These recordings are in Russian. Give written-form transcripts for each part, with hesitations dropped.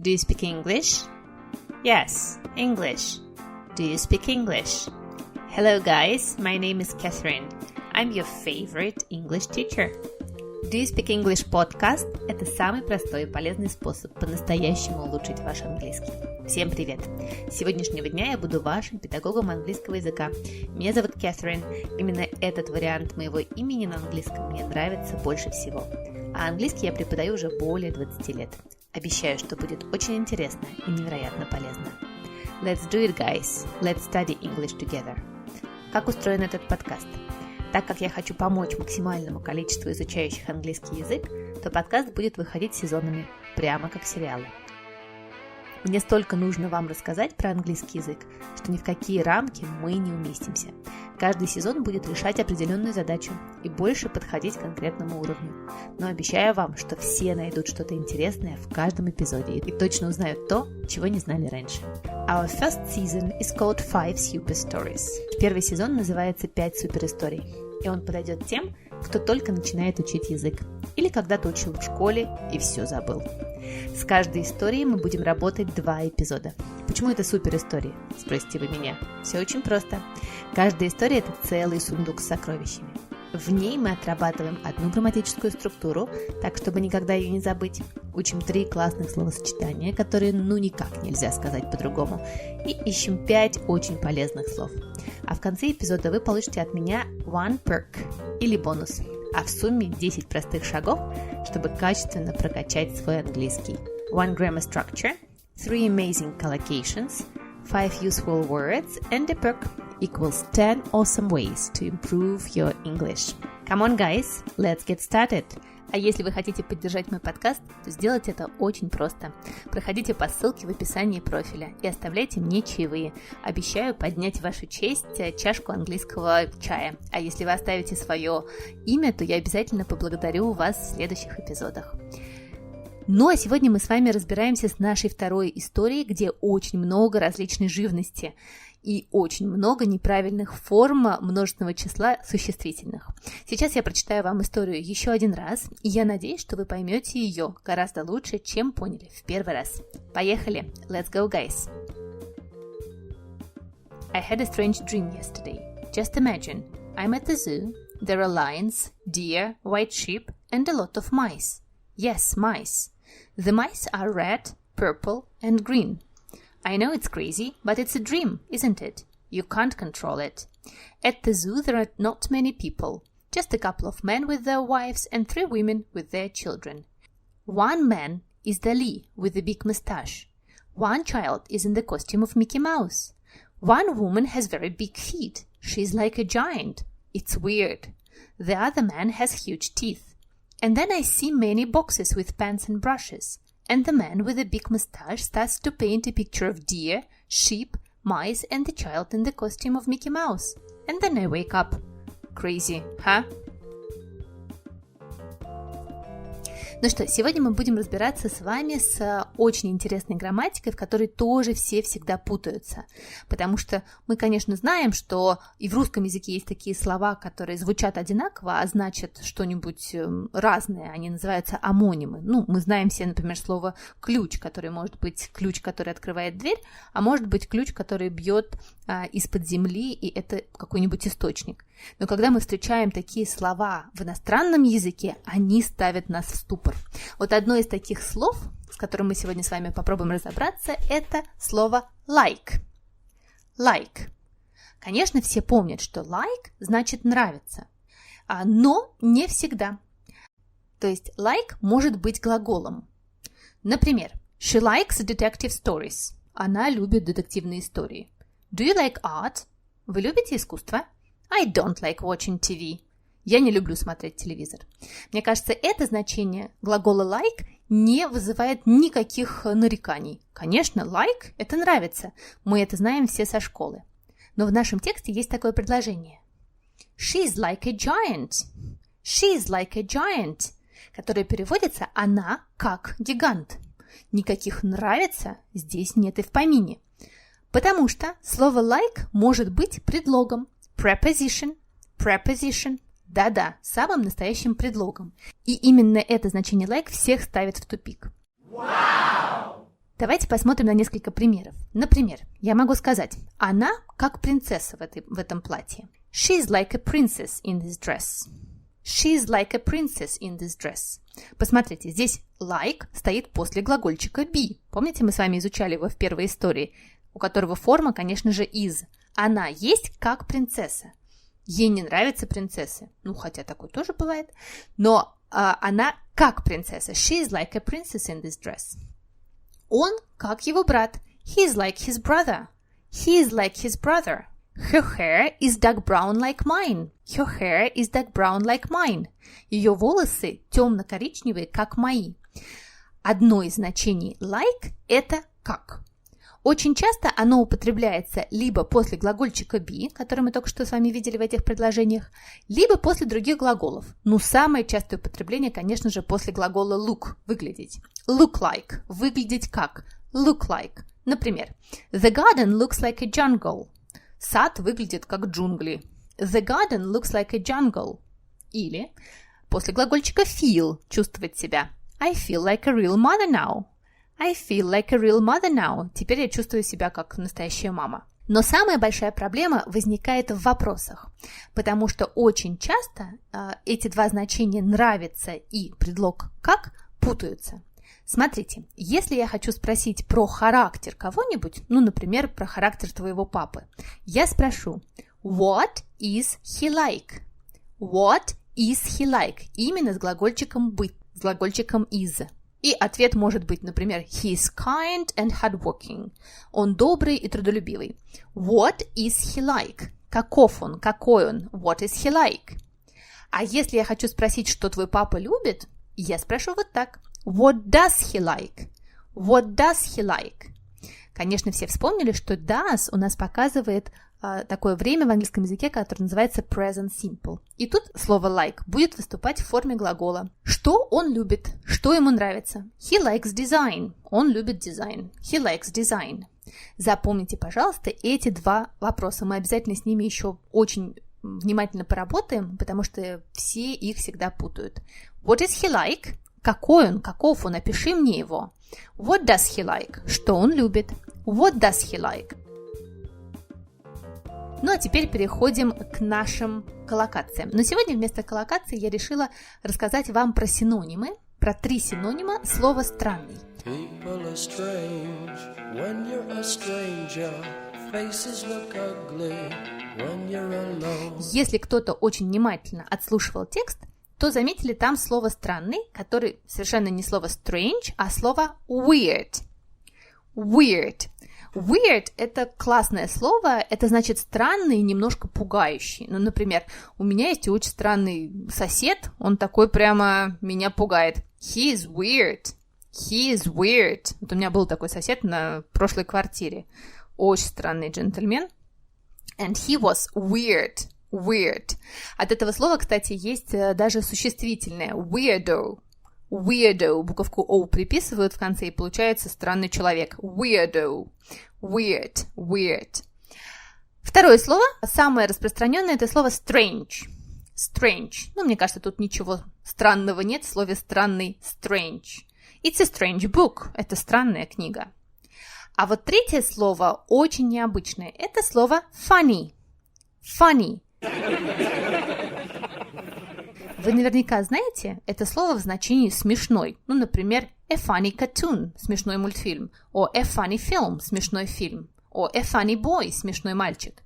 Do you speak English? Yes, English. Do you speak English? Hello guys, my name is Catherine. I'm your favorite English teacher. Do you speak English podcast – это самый простой и полезный способ по-настоящему улучшить ваш английский. Всем привет! С сегодняшнего дня я буду вашим педагогом английского языка. Меня зовут Catherine. Именно этот вариант моего имени на английском мне нравится больше всего. А английский я преподаю уже более 20 лет. Обещаю, что будет очень интересно и невероятно полезно. Let's do it, guys. Let's study English together. Как устроен этот подкаст? Так как я хочу помочь максимальному количеству изучающих английский язык, то подкаст будет выходить сезонами, прямо как сериалы. Мне столько нужно вам рассказать про английский язык, что ни в какие рамки мы не уместимся. Каждый сезон будет решать определенную задачу и больше подходить к конкретному уровню. Но обещаю вам, что все найдут что-то интересное в каждом эпизоде и точно узнают то, чего не знали раньше. Our first season is called 5 Super Stories. Первый сезон называется 5 суперисторий, и он подойдет тем, кто только начинает учить язык или когда-то учил в школе и все забыл. С каждой историей мы будем работать 2 эпизода. Почему это суперистории? Спросите вы меня. Все очень просто. Каждая история – это целый сундук с сокровищами. В ней мы отрабатываем одну грамматическую структуру, так, чтобы никогда ее не забыть. Учим 3 классных словосочетания, которые никак нельзя сказать по-другому. И ищем 5 очень полезных слов. А в конце эпизода вы получите от меня one perk или бонус. А в сумме 10 простых шагов, чтобы качественно прокачать свой английский. One grammar structure, 3 amazing collocations, 5 useful words and a perk equals 10 awesome ways to improve your English. Come on, guys, let's get started! А если вы хотите поддержать мой подкаст, то сделайте это очень просто. Проходите по ссылке в описании профиля и оставляйте мне чаевые. Обещаю поднять в вашу честь чашку английского чая. А если вы оставите свое имя, то я обязательно поблагодарю вас в следующих эпизодах. Ну а сегодня мы с вами разбираемся с нашей второй историей, где очень много различной живности и очень много неправильных форм множественного числа существительных. Сейчас я прочитаю вам историю еще один раз, и я надеюсь, что вы поймете ее гораздо лучше, чем поняли в первый раз. Поехали! Let's go, guys! I had a strange dream yesterday. Just imagine, I'm at the zoo, there are lions, deer, white sheep, and a lot of mice. Yes, mice. The mice are red, purple, and green. I know it's crazy, but it's a dream, isn't it? You can't control it. At the zoo there are not many people, just a couple of men with their wives and 3 women with their children. One man is Dali with a big mustache. One child is in the costume of Mickey Mouse. One woman has very big feet. She's like a giant. It's weird. The other man has huge teeth. And then I see many boxes with pens and brushes. And the man with a big mustache starts to paint a picture of deer, sheep, mice, and the child in the costume of Mickey Mouse. And then I wake up. Crazy, huh? Ну что, сегодня мы будем разбираться с вами с очень интересной грамматикой, в которой тоже все всегда путаются. Потому что мы, конечно, знаем, что и в русском языке есть такие слова, которые звучат одинаково, а значат что-нибудь разное, они называются амонимы. Ну, мы знаем все, например, слово «ключ», который может быть ключ, который открывает дверь, а может быть ключ, который бьет из-под земли, и это какой-нибудь источник. Но когда мы встречаем такие слова в иностранном языке, они ставят нас в ступор. Вот одно из таких слов, с которым мы сегодня с вами попробуем разобраться, это слово like. Like. Конечно, все помнят, что like значит нравится, но не всегда. То есть like может быть глаголом. Например, she likes detective stories. Она любит детективные истории. Do you like art? Вы любите искусство? I don't like watching TV. Я не люблю смотреть телевизор. Мне кажется, это значение глагола like не вызывает никаких нареканий. Конечно, like – это нравится. Мы это знаем все со школы. Но в нашем тексте есть такое предложение. She's like a giant. She's like a giant. Которое переводится «она как гигант». Никаких «нравится» здесь нет и в помине. Потому что слово like может быть предлогом. Preposition. Да-да, самым настоящим предлогом. И именно это значение like всех ставит в тупик. Wow! Давайте посмотрим на несколько примеров. Например, я могу сказать, она как принцесса в этом платье. She's like a princess in this dress. She's like a princess in this dress. Посмотрите, здесь like стоит после глагольчика be. Помните, мы с вами изучали его в первой истории, у которого форма, конечно же, is. Она есть как принцесса. Ей не нравятся принцессы. Ну, хотя такое тоже бывает. Но она как принцесса. She's like a princess in this dress. Он как его брат. He's like his brother. He's like his brother. Her hair is dark brown like mine. Her hair is dark brown like mine. Ее волосы темно-коричневые, как мои. Одно из значений like – это как. Очень часто оно употребляется либо после глагольчика be, который мы только что с вами видели в этих предложениях, либо после других глаголов. Но самое частое употребление, конечно же, после глагола look – выглядеть. Look like – выглядеть как. Look like. Например, the garden looks like a jungle. Сад выглядит как джунгли. The garden looks like a jungle. Или после глагольчика feel – чувствовать себя. I feel like a real mother now. I feel like a real mother now. Теперь я чувствую себя как настоящая мама. Но самая большая проблема возникает в вопросах, потому что очень часто эти два значения «нравится» и предлог «как» путаются. Смотрите, если я хочу спросить про характер кого-нибудь, ну, например, про характер твоего папы, я спрошу What is he like? What is he like? Именно с глагольчиком быть, с глагольчиком is. И ответ может быть, например, he is kind and hardworking. Он добрый и трудолюбивый. What is he like? Каков он? Какой он? What is he like? А если я хочу спросить, что твой папа любит, я спрошу вот так. What does he like? What does he like? Конечно, все вспомнили, что does у нас показывает такое время в английском языке, которое называется present simple. И тут слово like будет выступать в форме глагола. Что он любит? Что ему нравится? He likes design. Он любит дизайн. He likes design. Запомните, пожалуйста, эти два вопроса. Мы обязательно с ними еще очень внимательно поработаем, потому что все их всегда путают. What is he like? Какой он? Каков он? Опиши мне его. What does he like? Что он любит? What does he like? Ну а теперь переходим к нашим коллокациям. Но сегодня вместо коллокаций я решила рассказать вам про синонимы, про 3 синонима слова «странный». Если кто-то очень внимательно отслушивал текст, то заметили там слово «странный», который совершенно не слово strange, а слово weird. Weird. Weird – это классное слово, это значит странный и немножко пугающий. Ну, например, у меня есть очень странный сосед, он такой прямо меня пугает. He is weird. He is weird. Вот у меня был такой сосед на прошлой квартире. Очень странный джентльмен. And he was weird. Weird. От этого слова, кстати, есть даже существительное. Weirdo. Weirdo. Буковку O приписывают в конце, и получается странный человек. Weirdo. Weird. Weird. Второе слово, самое распространенное, это слово strange. Strange. Ну, мне кажется, тут ничего странного нет в слове странный. Strange. It's a strange book. Это странная книга. А вот третье слово очень необычное. Это слово funny. Funny. Вы наверняка знаете это слово в значении смешной. Ну, например, a funny cartoon – смешной мультфильм, о a funny film – смешной фильм, о a funny boy – смешной мальчик.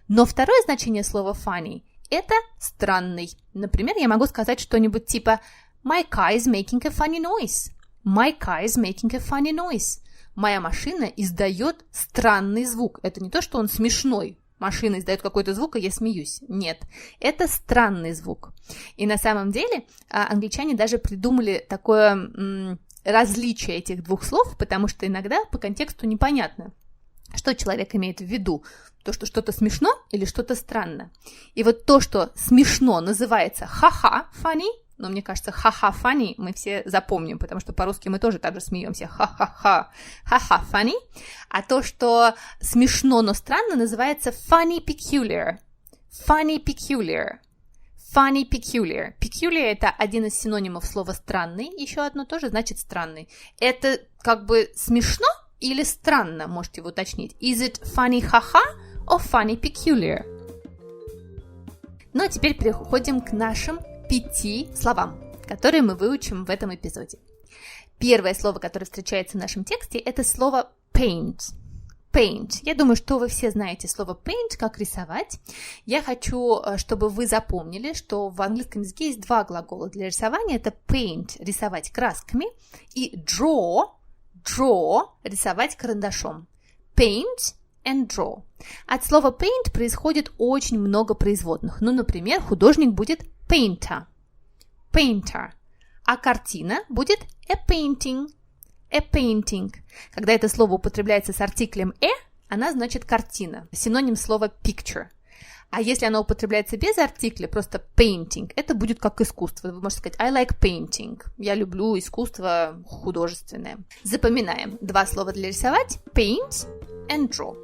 Но второе значение слова funny – это странный. Например, я могу сказать что-нибудь типа my car is making a funny noise. My car is making a funny noise. Моя машина издает странный звук. Это не то, что он смешной. Машина издает какой-то звук, и я смеюсь. Нет, это странный звук. И на самом деле англичане даже придумали такое различие этих двух слов, потому что иногда по контексту непонятно, что человек имеет в виду. То, что что-то смешно или что-то странно. И вот то, что смешно, называется ха-ха funny, но мне кажется, ха-ха funny мы все запомним, потому что по-русски мы тоже так же смеемся. Ха-ха-ха. Ха-ха funny. А то, что смешно, но странно, называется funny peculiar. Funny peculiar. Funny peculiar. Peculiar – это один из синонимов слова странный. Еще одно тоже значит странный. Это как бы смешно, или странно, можете вы уточнить. Is it funny haha or funny peculiar? Ну а теперь переходим к нашим 5 словам, которые мы выучим в этом эпизоде. Первое слово, которое встречается в нашем тексте, это слово paint. Paint. Я думаю, что вы все знаете слово paint, как рисовать. Я хочу, чтобы вы запомнили, что в английском языке есть 2 глагола для рисования. Это paint – рисовать красками, и draw – рисовать карандашом. Paint and draw. От слова paint происходит очень много производных. Ну, например, художник будет painter. Painter. А картина будет a painting. A painting. Когда это слово употребляется с артиклем «э», она значит картина, синоним слова picture. А если оно употребляется без артикля, просто painting, это будет как искусство. Вы можете сказать I like painting. Я люблю искусство художественное. Запоминаем. 2 слова для рисовать. Paint and draw.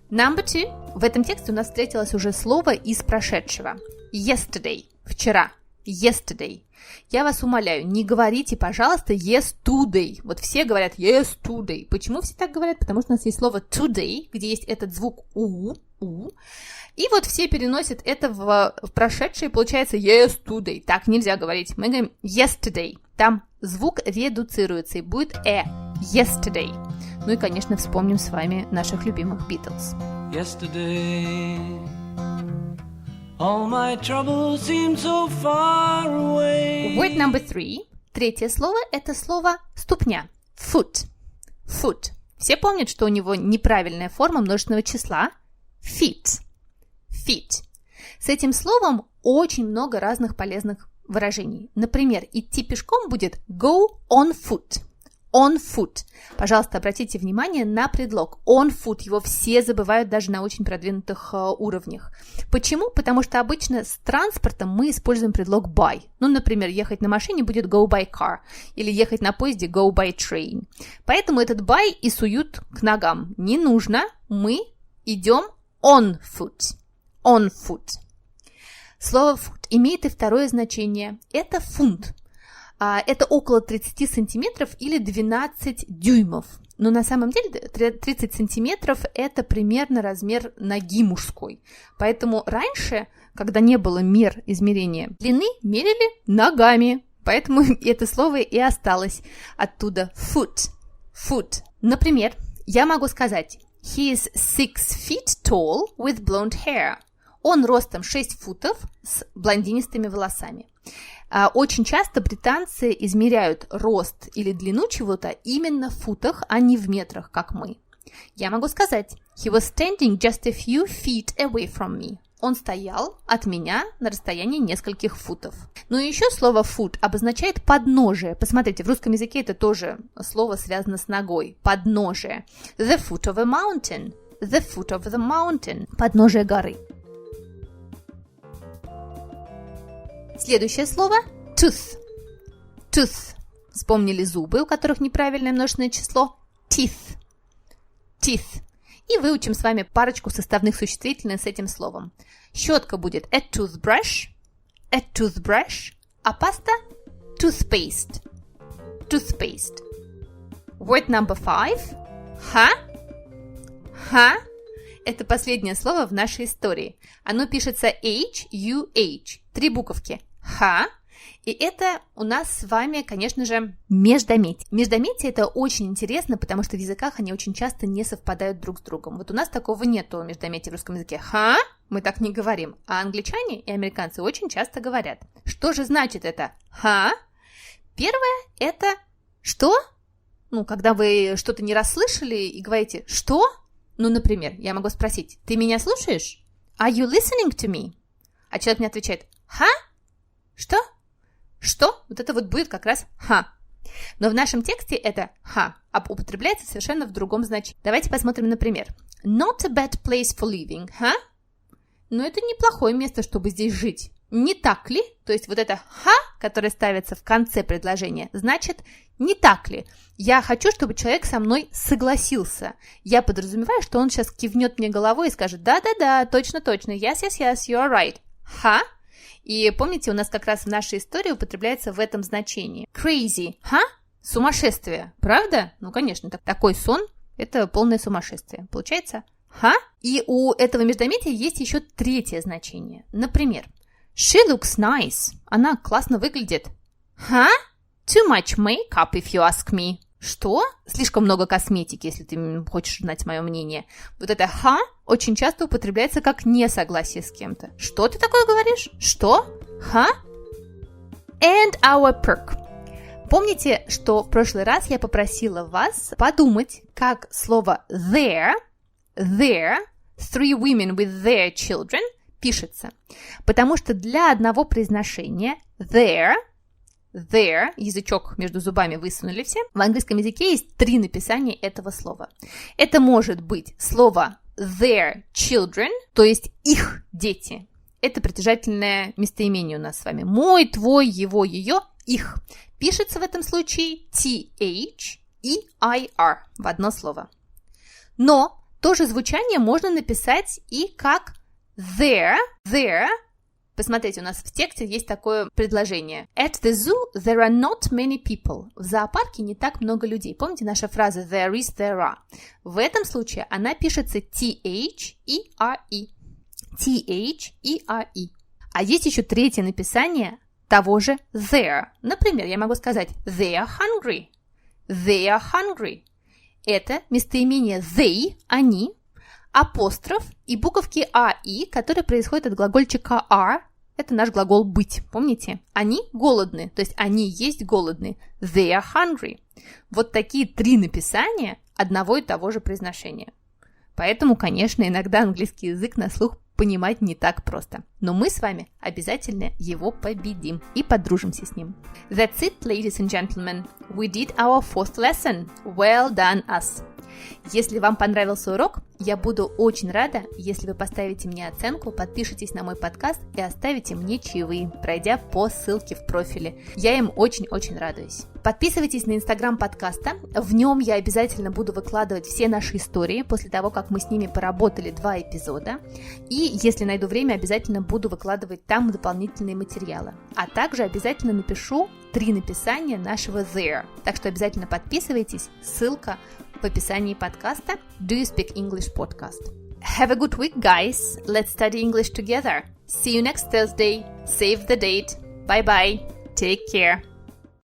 Number 2. В этом тексте у нас встретилось уже слово из прошедшего. Yesterday. Вчера. Yesterday. Я вас умоляю, не говорите, пожалуйста, yesterday. Вот все говорят yesterday. Почему все так говорят? Потому что у нас есть слово today, где есть этот звук у. И вот все переносят это в прошедшее, получается yesterday. Так нельзя говорить. Мы говорим yesterday. Там звук редуцируется и будет yesterday. Ну и, конечно, вспомним с вами наших любимых Beatles. Yesterday. All my troubles seem so far away. Word number 3. Третье слово – это слово ступня. Foot. Foot. Все помнят, что у него неправильная форма множественного числа. Feet. Feet. С этим словом очень много разных полезных выражений. Например, идти пешком будет go on foot. On foot. Пожалуйста, обратите внимание на предлог on foot. Его все забывают даже на очень продвинутых уровнях. Почему? Потому что обычно с транспортом мы используем предлог by. Ну, например, ехать на машине будет go by car. Или ехать на поезде go by train. Поэтому этот by и суют к ногам. Не нужно. Мы идем on foot. On foot. Слово foot имеет и второе значение. Это фунт. Это около 30 сантиметров или 12 дюймов. Но на самом деле 30 сантиметров – это примерно размер ноги мужской. Поэтому раньше, когда не было мер измерения длины, мерили ногами. Поэтому это слово и осталось оттуда foot. Foot. Например, я могу сказать He is 6 feet tall with blonde hair. Он ростом 6 футов с блондинистыми волосами. Очень часто британцы измеряют рост или длину чего-то именно в футах, а не в метрах, как мы. Я могу сказать He was standing just a few feet away from me. Он стоял от меня на расстоянии нескольких футов. Ну и еще слово foot обозначает подножие. Посмотрите, в русском языке это тоже слово связано с ногой. Подножие. The foot of a mountain. The foot of the mountain. Подножие горы. Следующее слово – tooth. Tooth. Вспомнили зубы, у которых неправильное множественное число. Teeth. Teeth. И выучим с вами парочку составных существительных с этим словом. Щетка будет a toothbrush, а паста – toothpaste. Toothpaste. Word number 5. Ha. Это последнее слово в нашей истории. Оно пишется H-U-H. 3 буковки. Ха. И это у нас с вами, конечно же, междометие. Междометие – это очень интересно, потому что в языках они очень часто не совпадают друг с другом. Вот у нас такого нету междометия в русском языке. Ха. Мы так не говорим. А англичане и американцы очень часто говорят. Что же значит это ха? Первое – это что? Ну, когда вы что-то не расслышали и говорите «что?», ну, например, я могу спросить «ты меня слушаешь?» Are you listening to me? А человек мне отвечает «ха?» Что? Что? Вот это вот будет как раз «ха». Но в нашем тексте это «ха» употребляется совершенно в другом значении. Давайте посмотрим на пример. Not a bad place for living, huh? Но это неплохое место, чтобы здесь жить. Не так ли? То есть вот это «ха», которое ставится в конце предложения, значит «не так ли?» Я хочу, чтобы человек со мной согласился. Я подразумеваю, что он сейчас кивнет мне головой и скажет «да-да-да, точно-точно, yes, you are right». «Ха». И помните, у нас как раз в нашей истории употребляется в этом значении. Crazy, huh? Сумасшествие, правда? Ну, конечно, такой сон – это полное сумасшествие. Получается? И у этого междометия есть еще третье значение. Например, she looks nice. Она классно выглядит. Too much makeup, if you ask me. Что? Слишком много косметики, если ты хочешь знать мое мнение. Вот это очень часто употребляется как несогласие с кем-то. Что ты такое говоришь? Что? And our perk. Помните, что в прошлый раз я попросила вас подумать, как слово their, three women with their children пишется. Потому что для одного произношения their, язычок между зубами высунули все, в английском языке есть 3 написания этого слова. Это может быть слово their children, то есть их дети. Это притяжательное местоимение у нас с вами. Мой, твой, его, ее, их. Пишется в этом случае T-H-E-I-R в одно слово. Но то же звучание можно написать и как their. Посмотрите, у нас в тексте есть такое предложение. At the zoo there are not many people. В зоопарке не так много людей. Помните наша фраза there is, there are? В этом случае она пишется T-H-E-R-E. T-H-E-R-E. А есть еще третье написание того же there. Например, я могу сказать they are hungry. They are hungry. Это местоимение they, они, апостроф и буковки А-И, которые происходят от глагольчика are. Это наш глагол быть, помните? Они голодны, то есть они есть голодны. They are hungry. Вот такие 3 написания одного и того же произношения. Поэтому, конечно, иногда английский язык на слух понимать не так просто. Но мы с вами обязательно его победим и подружимся с ним. That's it, ladies and gentlemen. We did our 4th lesson. Well done us. Если вам понравился урок, я буду очень рада, если вы поставите мне оценку, подпишитесь на мой подкаст и оставите мне чаевые, пройдя по ссылке в профиле. Я им очень-очень радуюсь. Подписывайтесь на инстаграм подкаста, в нем я обязательно буду выкладывать все наши истории после того, как мы с ними поработали 2 эпизода. И если найду время, обязательно буду выкладывать там дополнительные материалы. А также обязательно напишу 3 написания нашего there. Так что обязательно подписывайтесь, ссылка в описании подкаста Do You Speak English Podcast. Have a good week, guys. Let's study English together. See you next Thursday. Save the date. Bye-bye. Take care.